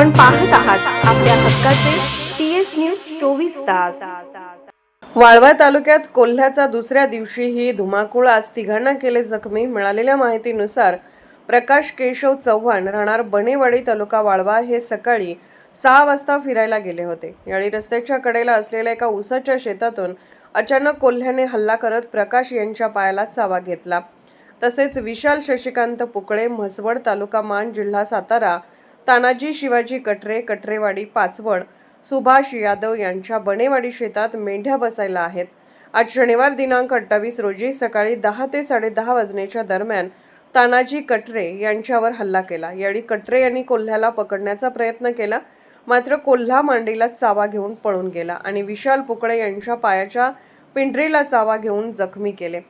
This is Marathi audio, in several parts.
आपण पाहत आहात आपल्या हक्काचे TS न्यूज 24 तास। वाळवा तालुक्यात कोल्ह्याचा दुसऱ्या दिवशीही धुमाकूळ, आज तिघांना केले जखमी। मिळालेल्या माहितीनुसार प्रकाश केशव चव्हाण राहणार बनेवाडी तालुका वाळवा हे सकाळी 6 वाजता फिरायला गेले होते। यावेळी रस्त्याच्या कडेला असलेल्या एका ऊसाच्या शेतातून अचानक कोल्ह्याने हल्ला करत प्रकाश यांच्या पायाला चावा घेतला। तसेच विशाल शशिकांत पुकळे, म्हसवड तालुका मान, जिल्हा सातारा, तानाजी शिवाजी कटरे, कटरेवाडी पाचवड, सुभाष यादव यांच्या बनेवाडी शेतात मेंढ्या बसायला आहेत। आज शनिवार दिनांक 28 रोजी सकाळी 10 ते 10:30 वाजण्याच्या दरम्यान तानाजी कटरे यांच्यावर हल्ला केला। यावेळी कटरे यांनी कोल्ह्याला पकडण्याचा प्रयत्न केला, मात्र कोल्हा मांडीला चावा घेऊन पळून गेला आणि विशाल पुकळे यांच्या पायाच्या पिंढरीला चावा घेऊन जखमी केले।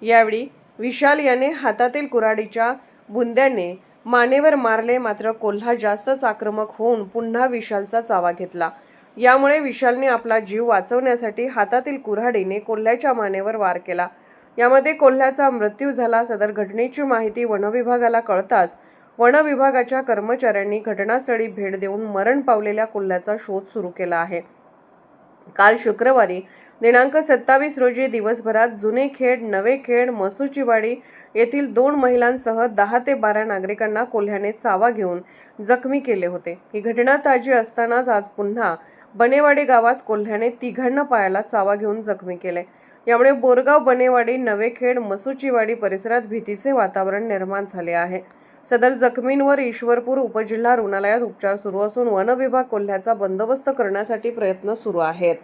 यावेळी विशाल याने हातातील कुऱ्हाडीच्या बुंद्याने मानेवर मारले, मात्र कोल्हा जास्तच आक्रमक होऊन पुन्हा विशालचा चावा घेतला। यामुळे विशालने आपला जीव वाचवण्यासाठी हातातील कुऱ्हाडीने कोल्ह्याच्या मानेवर वार केला। यामध्ये कोल्ह्याचा मृत्यू झाला। सदर घटनेची माहिती वनविभागाला कळताच वनविभागाच्या कर्मचाऱ्यांनी घटनास्थळी भेट देऊन मरण पावलेल्या कोल्ह्याचा शोध सुरू केला आहे। काल शुक्रवारी दिनांक 27 रोजी दिवसभरात जुनेखेड, नवेखेड, मसुचीवाडी येथील 2 महिलांसह 10 ते 12 नागरिकांना कोल्ह्याने चावा घेऊन जखमी केले होते। ही घटना ताजी असतानाच आज पुन्हा बनेवाडी गावात कोल्ह्याने तिघांना पायाला चावा घेऊन जखमी केले। यामुळे बोरगाव, बनेवाडी, नवेखेड, मसुचीवाडी परिसरात भीतीचे वातावरण निर्माण झाले आहे। सदर जखमींवर ईश्वरपूर उपजिल्हा रुग्णालयात उपचार सुरू असून वन विभाग कोल्ह्याचा बंदोबस्त करण्यासाठी प्रयत्न सुरू आहेत।